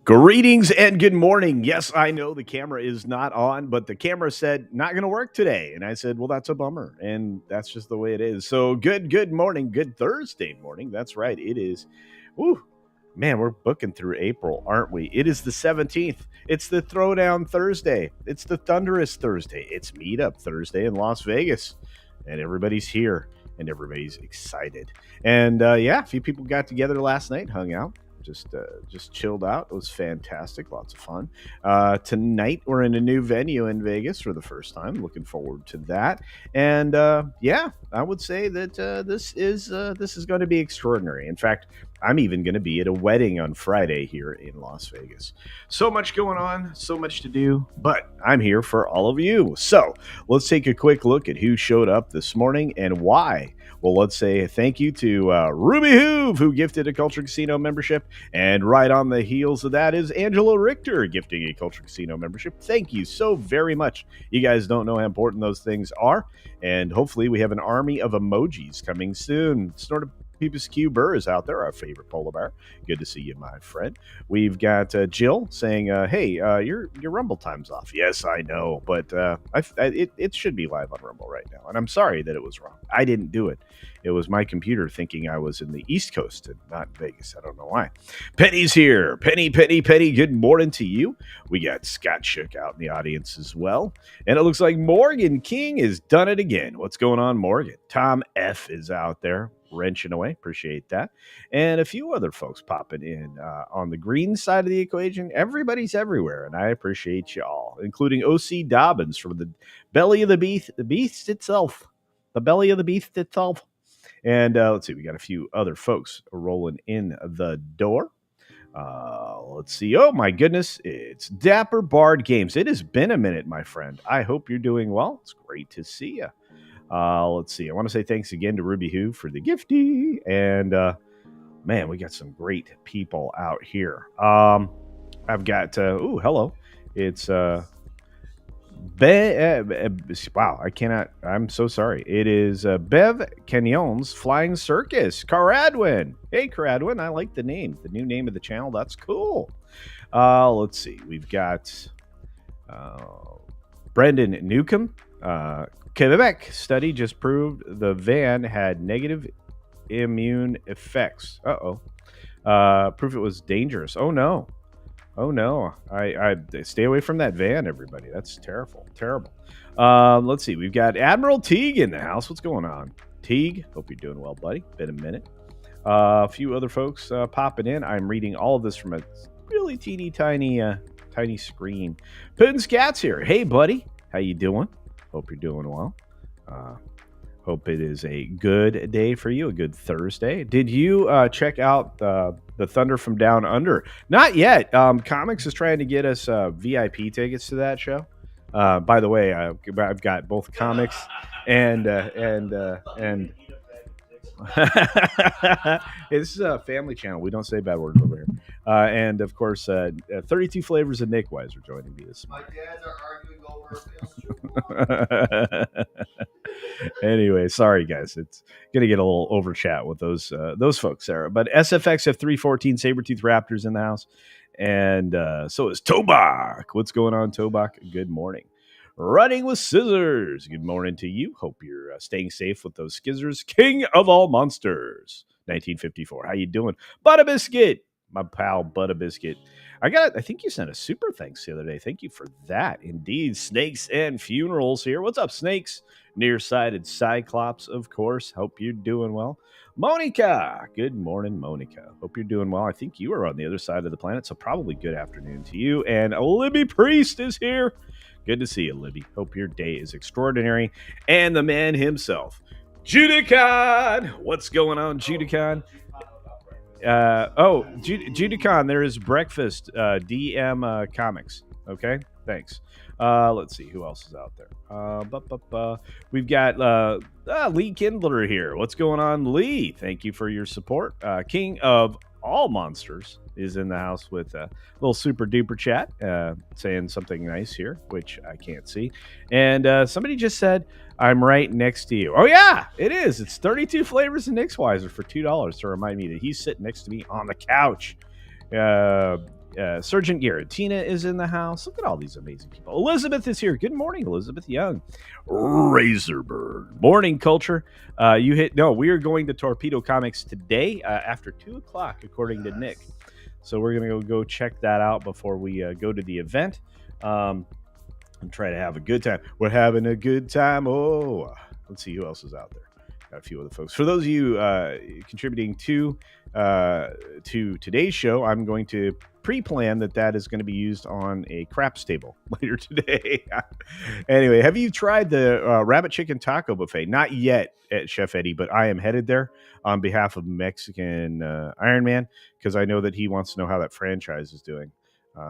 Greetings and good morning. Yes, I know the camera is not on, but the camera said not going to work today. And I said, well, that's a bummer. And that's just the way it is. So good morning. Good Thursday morning. That's right. It is. Woo, man, we're booking through April, aren't we? It is the 17th. It's the Throwdown Thursday. It's the Thunderous Thursday. It's Meetup Thursday in Las Vegas. And everybody's here and everybody's excited. And yeah, a few people got together last night, hung out. Just chilled out. It was fantastic. Lots of fun. Tonight we're in a new venue in Vegas for the first time. Looking forward to that. And yeah, I would say that this is going to be extraordinary. In fact, I'm even going to be at a wedding on Friday here in Las Vegas. So much going on, so much to do, but I'm here for all of you. So let's take a quick look at who showed up this morning and why. Well, let's say thank you to Ruby Hoove, who gifted a Culture Casino membership. And right on the heels of that is Angela Richter gifting a Culture Casino membership. Thank you so very much. You guys don't know how important those things are. And hopefully we have an army of emojis coming soon. Snorted Peepus Q Burr is out there, our favorite polar bear. Good to see you, my friend. We've got Jill saying, hey, your Rumble time's off. Yes, I know, but it should be live on Rumble right now. And I'm sorry that it was wrong. I didn't do it. It was my computer thinking I was in the East Coast and not in Vegas. I don't know why. Penny's here. Penny. Good morning to you. We got Scott Shook out in the audience as well. And it looks like Morgan King has done it again. What's going on, Morgan? Tom F. is out there wrenching away. Appreciate that. And a few other folks popping in on the green side of the equation. Everybody's everywhere, and I appreciate you all, including O.C. Dobbins from the belly of the beast itself. The belly of the beast itself. And let's see, we got a few other folks rolling in the door. Let's see. Oh, my goodness. It's Dapper Bard Games. It has been a minute, my friend. I hope you're doing well. It's great to see you. Let's see. I want to say thanks again to Ruby Who for the gifty. And, man, we got some great people out here. I've got, hello. It's, wow, I cannot. I'm so sorry. It is Bev Canyon's Flying Circus. Caradwin. Hey, Caradwin. I like the name. The new name of the channel. That's cool. Let's see. We've got Brendan Newcomb. Quebec study just proved the van had negative immune effects. Proof it was dangerous. Oh no. I stay away from that van, everybody. That's terrible. Let's see. We've got Admiral Teague in the house. What's going on, Teague? Hope you're doing well, buddy. Been a minute. A few other folks popping in. I'm reading all of this from a really teeny tiny screen. Puddin' Scat's here. Hey, buddy. How you doing? Hope you're doing well. Hope it is a good day for you, a good Thursday. Did you check out the Thunder from Down Under? Not yet. Comics is trying to get us VIP tickets to that show. By the way, I've got both comics and this is a family channel. We don't say bad words over here. And of course, 32 Flavors of Nick Wise are joining me this morning. My dads are arguing over Anyway, sorry guys, it's gonna get a little over chat with those folks there. But SFX F314 Sabretooth Raptors in the house, and so is Tobak. What's going on, Tobak? Good morning. Running with Scissors. Good morning to you. Hope you're staying safe with those skizzers. King of all monsters, 1954. How you doing, Butterbiscuit? My pal Butterbiscuit. I think you sent a super thanks the other day. Thank you for that. Indeed. Snakes and Funerals here. What's up, Snakes? Nearsighted Cyclops, of course. Hope you're doing well. Monica. Good morning, Monica. Hope you're doing well. I think you are on the other side of the planet, so probably good afternoon to you. And Libby Priest is here. Good to see you, Libby. Hope your day is extraordinary. And the man himself, Judicon. What's going on, Judicon? Judicon, there is breakfast, DM Comics. Okay, thanks. Let's see who else is out there. We've got Lee Kindler here. What's going on, Lee? Thank you for your support. King of all monsters is in the house with a little super duper chat, saying something nice here, which I can't see. And somebody just said, I'm right next to you. Oh yeah, it is. It's 32 Flavors of Nick's Wiser for $2 to remind me that he's sitting next to me on the couch. Sergeant Garrett. Tina is in the house. Look at all these amazing people. Elizabeth is here. Good morning, Elizabeth Young. Razorbird. Morning, Culture. We are going to Torpedo Comics today after 2 o'clock, according to Nick. So we're going to go check that out before we go to the event and try to have a good time. We're having a good time. Oh, let's see who else is out there. Got a few other folks. For those of you contributing to today's show, I'm going to pre-plan that is going to be used on a craps table later today. Anyway, have you tried the rabbit chicken taco buffet? Not yet at Chef Eddie, but I am headed there on behalf of Mexican Iron Man because I know that he wants to know how that franchise is doing.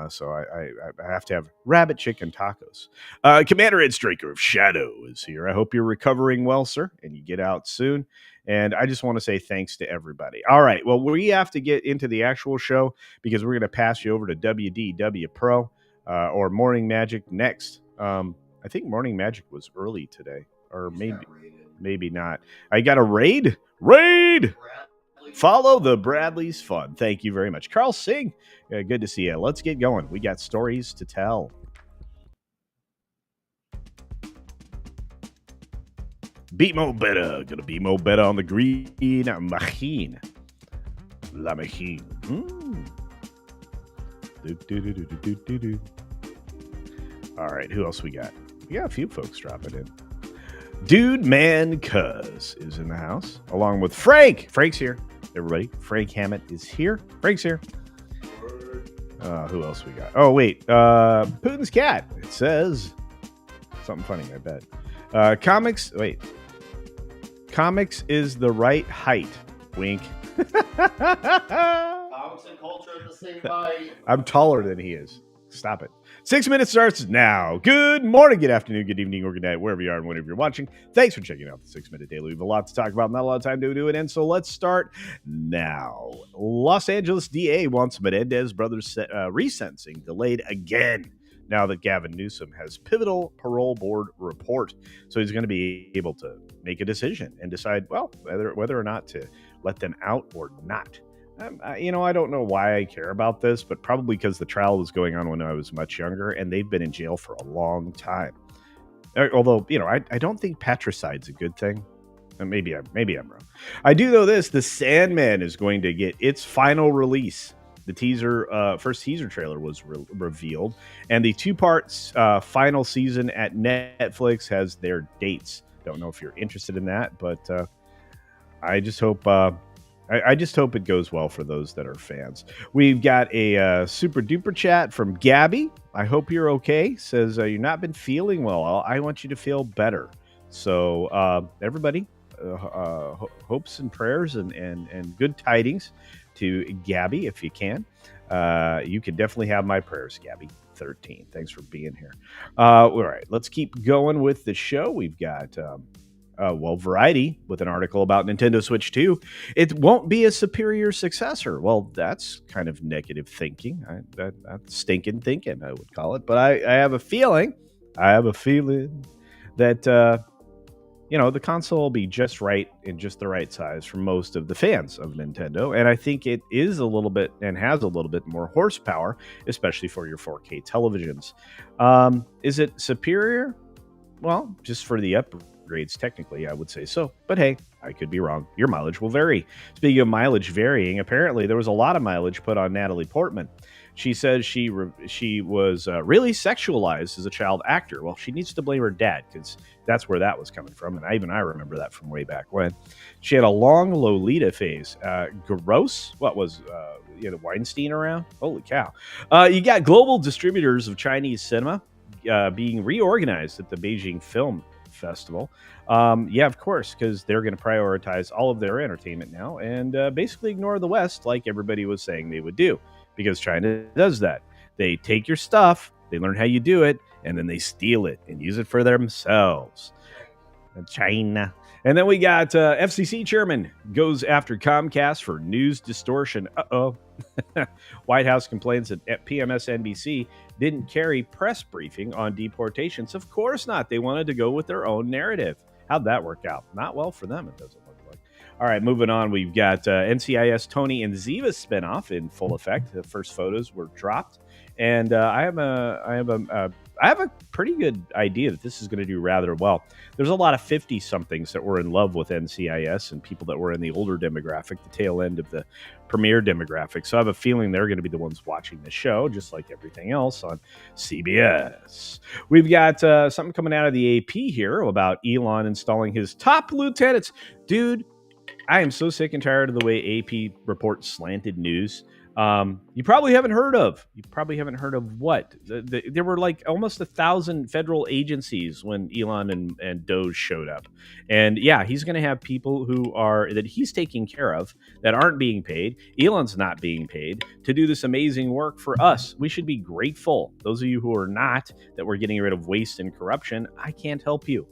So I have to have rabbit chicken tacos. Commander Ed Straker of Shadow is here. I hope you're recovering well, sir, and you get out soon. And I just want to say thanks to everybody. All right. Well, we have to get into the actual show because we're going to pass you over to WDW Pro or Morning Magic next. I think Morning Magic was early today, or maybe not. I got a raid. Follow the Bradley's fun. Thank you very much. Carl Singh, good to see you. Let's get going. We got stories to tell. Beat Mo Better. Gonna be Mo Better on the green machine. La machine. All right, who else we got? We got a few folks dropping in. Dude Man Cuz is in the house, along with Frank. Frank's here. Everybody, Frank Hammett is here. Frank's here. Who else we got? Oh, wait. Putin's cat. It says something funny, I bet. Comics. Wait. Comics is the right height. Wink. Comics and culture at the same height. I'm taller than he is. Stop it. 6 minutes starts now. Good morning, good afternoon, good evening, or good night, wherever you are and whenever you're watching. Thanks for checking out the 6 Minute Daily. We have a lot to talk about, not a lot of time to do it, and so let's start now. Los Angeles DA wants Menendez brothers resentencing delayed again now that Gavin Newsom has pivotal parole board report. So he's going to be able to make a decision and decide, well, whether or not to let them out or not. I don't know why I care about this, but probably because the trial was going on when I was much younger, and they've been in jail for a long time. Although, I don't think patricide's a good thing. Maybe I'm wrong. I do know this: The Sandman is going to get its final release. The first teaser trailer was revealed, and the 2-part final season at Netflix has their dates. Don't know if you're interested in that, but I just hope. I just hope it goes well for those that are fans. We've got a super duper chat from Gabby. I hope you're okay. Says you've not been feeling well. I want you to feel better. So everybody, hopes and prayers and good tidings to Gabby if you can. You can definitely have my prayers, Gabby. 13. Thanks for being here. All right, let's keep going with the show. We've got Variety with an article about Nintendo Switch 2. It won't be a superior successor. Well, that's kind of negative thinking. That's stinking thinking, I would call it. But I have a feeling that the console will be just right in just the right size for most of the fans of Nintendo. And I think it is a little bit and has a little bit more horsepower, especially for your 4K televisions. Is it superior? Well, just for the upgrades, technically, I would say so. But hey, I could be wrong. Your mileage will vary. Speaking of mileage varying, apparently there was a lot of mileage put on Natalie Portman. She says she was really sexualized as a child actor. Well, she needs to blame her dad because that's where that was coming from. And I remember that from way back when. She had a long Lolita phase. Gross. What was Weinstein around? Holy cow. You got global distributors of Chinese cinema being reorganized at the Beijing Film Festival. Yeah, of course, because they're going to prioritize all of their entertainment now and basically ignore the West like everybody was saying they would do. Because China does that. They take your stuff, they learn how you do it, and then they steal it and use it for themselves. China. And then we got FCC chairman goes after Comcast for news distortion. Uh-oh. White House complains that PMSNBC didn't carry press briefing on deportations. Of course not. They wanted to go with their own narrative. How'd that work out? Not well for them, it doesn't look like. All right, moving on. We've got NCIS Tony and Ziva spinoff in full effect. The first photos were dropped, and I have a pretty good idea that this is going to do rather well. There's a lot of 50 somethings that were in love with NCIS and people that were in the older demographic, the tail end of the premier demographic. So I have a feeling they're going to be the ones watching the show, just like everything else on CBS. We've got something coming out of the AP here about Elon installing his top lieutenants. Dude, I am so sick and tired of the way AP reports slanted news. You probably haven't heard of. You probably haven't heard of what? There were like almost 1,000 federal agencies when Elon and Doge showed up. And yeah, he's going to have people who are that he's taking care of that aren't being paid. Elon's not being paid to do this amazing work for us. We should be grateful. Those of you who are not, that we're getting rid of waste and corruption, I can't help you.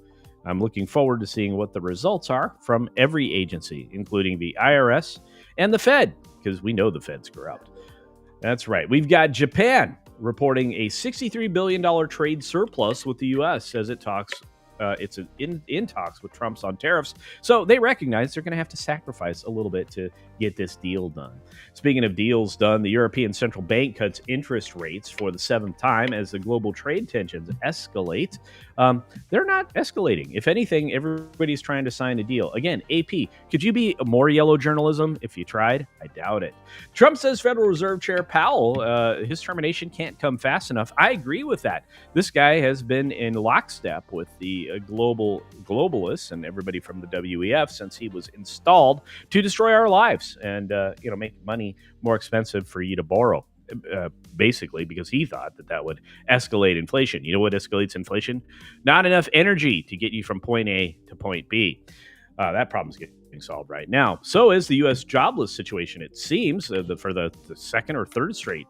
I'm looking forward to seeing what the results are from every agency, including the IRS and the Fed, because we know the Fed's corrupt. That's right. We've got Japan reporting a $63 billion trade surplus with the U.S. as it talks. It's in talks with Trump's on tariffs. So they recognize they're going to have to sacrifice a little bit to get this deal done. Speaking of deals done, the European Central Bank cuts interest rates for the 7th time as the global trade tensions escalate. They're not escalating. If anything, everybody's trying to sign a deal. Again, AP, could you be more yellow journalism if you tried? I doubt it. Trump says Federal Reserve Chair Powell, his termination can't come fast enough. I agree with that. This guy has been in lockstep with the globalists and everybody from the WEF since he was installed to destroy our lives and make money more expensive for you to borrow. Basically, because he thought that would escalate inflation. You know what escalates inflation? Not enough energy to get you from point A to point B. That problem's getting solved right now. So is the U.S. jobless situation. It seems for the second or third straight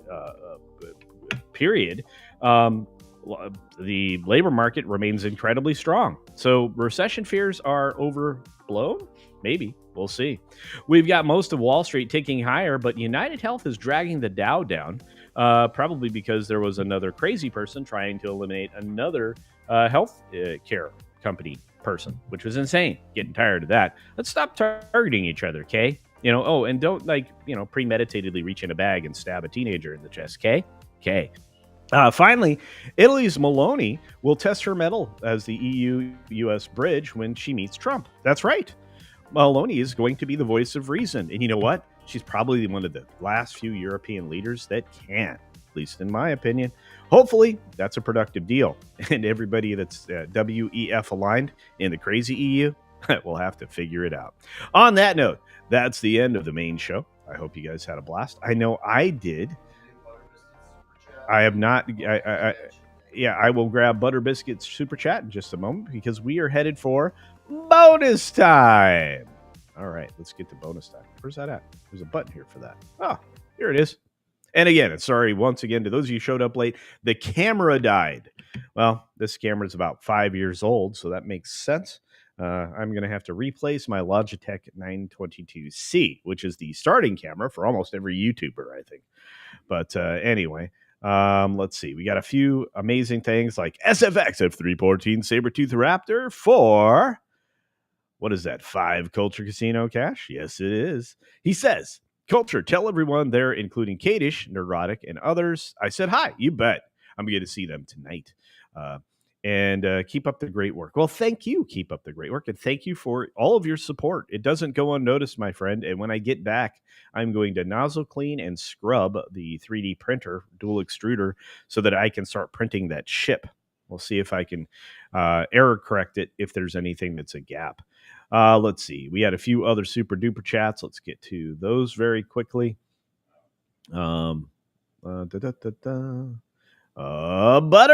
period. The labor market remains incredibly strong. So recession fears are overblown? Maybe. We'll see. We've got most of Wall Street ticking higher, but United Health is dragging the Dow down, probably because there was another crazy person trying to eliminate another health care company person, which was insane. Getting tired of that. Let's stop targeting each other, okay? And don't premeditatedly reach in a bag and stab a teenager in the chest, okay? Okay. Finally, Italy's Meloni will test her mettle as the EU-US bridge when she meets Trump. That's right. Meloni is going to be the voice of reason. And you know what? She's probably one of the last few European leaders that can, at least in my opinion. Hopefully, that's a productive deal. And everybody that's WEF aligned in the crazy EU will have to figure it out. On that note, that's the end of the main show. I hope you guys had a blast. I know I did. I have not. I will grab Butter Biscuit's super chat in just a moment because we are headed for bonus time. All right, let's get to bonus time. Where's that at? There's a button here for that. Oh, here it is. And again, sorry once again to those of you who showed up late. The camera died. Well, this camera is about 5 years old, so that makes sense. I'm going to have to replace my Logitech 922C, which is the starting camera for almost every YouTuber, I think. But anyway. Let's see. We got a few amazing things like SFX F314 Sabertooth Raptor for, what is that, 5 Culture Casino cash? Yes, it is. He says, Culture, tell everyone there, including Kadish, Neurotic, and others. I said, hi, you bet. I'm going to see them tonight. And keep up the great work. Well, thank you. Keep up the great work. And thank you for all of your support. It doesn't go unnoticed, my friend. And when I get back, I'm going to nozzle clean and scrub the 3D printer, dual extruder, so that I can start printing that ship. We'll see if I can error correct it if there's anything that's a gap. Let's see. We had a few other super duper chats. Let's get to those very quickly. Butter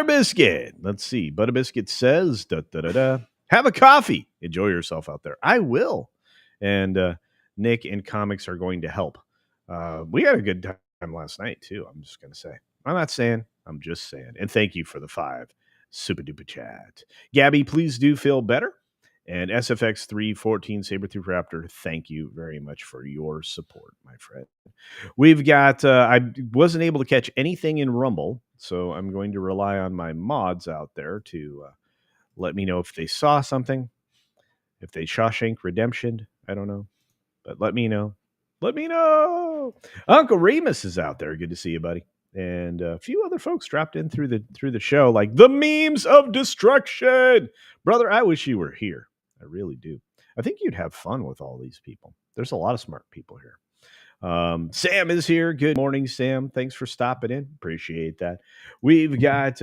Biscuit. Let's see. Butter Biscuit says, have a coffee. Enjoy yourself out there. I will. And Nick and comics are going to help. We had a good time last night, too. I'm just going to say. I'm not saying. I'm just saying. And thank you for the 5 super duper chat. Gabby, please do feel better. And SFX 314 Sabertooth Raptor, thank you very much for your support, my friend. We've got, I wasn't able to catch anything in Rumble, so I'm going to rely on my mods out there to let me know if they saw something, if they Shawshank Redemption, I don't know. But let me know. Let me know. Uncle Remus is out there. Good to see you, buddy. And a few other folks dropped in through the show, like the memes of destruction. Brother, I wish you were here. I really do. I think you'd have fun with all these people. There's a lot of smart people here. Sam is here. Good morning, Sam. Thanks for stopping in. Appreciate that. We've got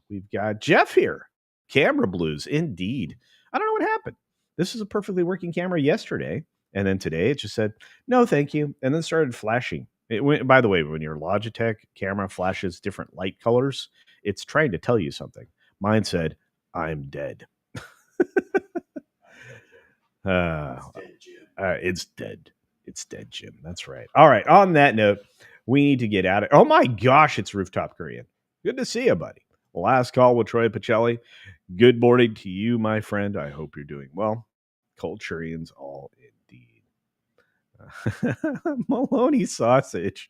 we've got Jeff here. Camera blues, indeed. I don't know what happened. This is a perfectly working camera yesterday, and then today it just said no, thank you, and then started flashing. It went. By the way, when your Logitech camera flashes different light colors, it's trying to tell you something. Mine said, "I'm dead." It's dead. It's dead, Jim. That's right. All right. On that note, we need to get out of. Oh my gosh, it's Rooftop Korean. Good to see you, buddy. Last call with Troy Pacelli. Good morning to you, my friend. I hope you're doing well. Culturians all indeed. Maloney sausage.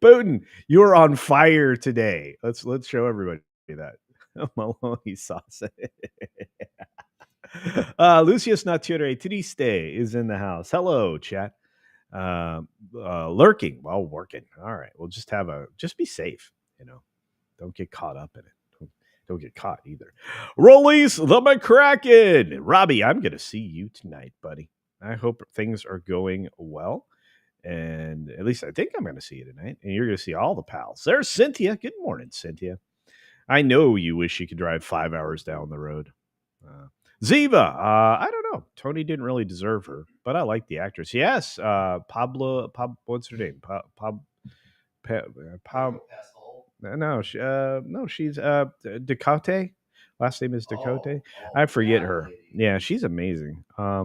Putin, you're on fire today. Let's show everybody that. Maloney sausage. Lucius Nature Triste is in the house. Hello, chat. Lurking while working. All right. We'll just be safe, Don't get caught up in it. Don't get caught either. Release the McCracken. Robbie, I'm gonna see you tonight, buddy. I hope things are going well. And at least I think I'm gonna see you tonight. And you're gonna see all the pals. There's Cynthia. Good morning, Cynthia. I know you wish you could drive 5 hours down the road. Ziva, I don't know. Tony didn't really deserve her, but I like the actress. Yes, Pablo. What's her name? No, she's Dakota. Last name is Dakota. I forget her. Yeah, she's amazing. I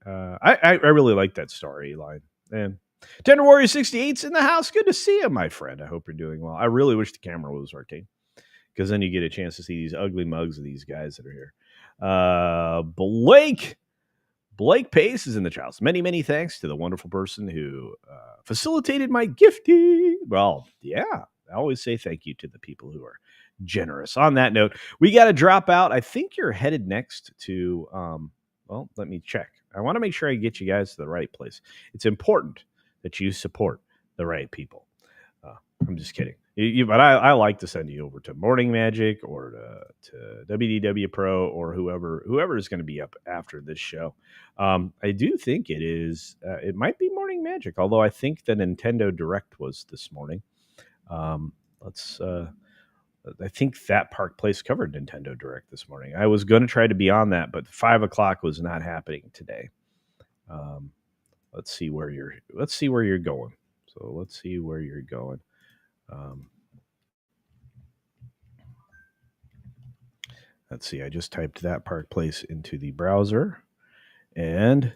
really like that storyline. And Tender Warrior 68's in the house. Good to see you, my friend. I hope you're doing well. I really wish the camera was working, because then you get a chance to see these ugly mugs of these guys that are here. Blake Pace is in the house. Many thanks to the wonderful person who facilitated my gifting. Well, yeah, I always say thank you to the people who are generous. On that note, we got to drop out. I think you're headed next to, well, let me check. I want to make sure I get you guys to the right place. It's important that you support the right people. I'm just kidding. But I like to send you over to Morning Magic or to WDW Pro or whoever is going to be up after this show. I do think it might be Morning Magic, although I think the Nintendo Direct was this morning. I think that Park Place covered Nintendo Direct this morning. I was going to try to be on that, but 5 o'clock was not happening today. Let's see where you're going. So let's see where you're going. Let's see. I just typed that Park Place into the browser, and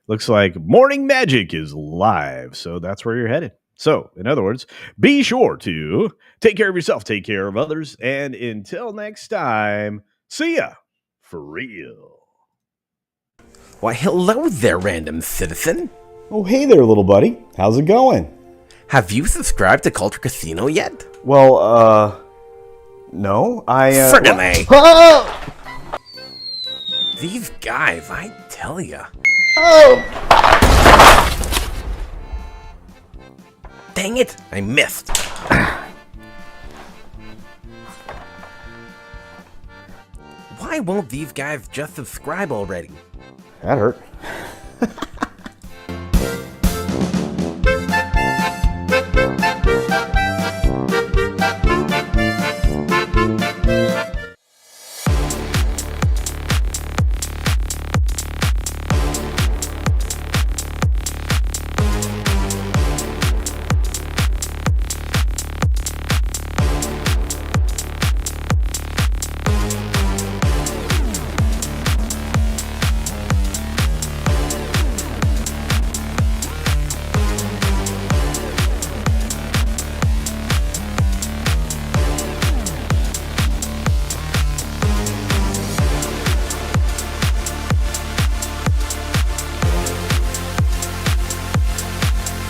looks like Morning Magic is live. So that's where you're headed. So, in other words, be sure to take care of yourself, take care of others, and until next time, see ya for real. Why, hello there, random citizen. Oh, hey there, little buddy. How's it going? Have you subscribed to CultureCasino yet? Well, no, Friggin' Oh! These guys, I tell ya. Oh! Dang it, I missed. Why won't these guys just subscribe already? That hurt.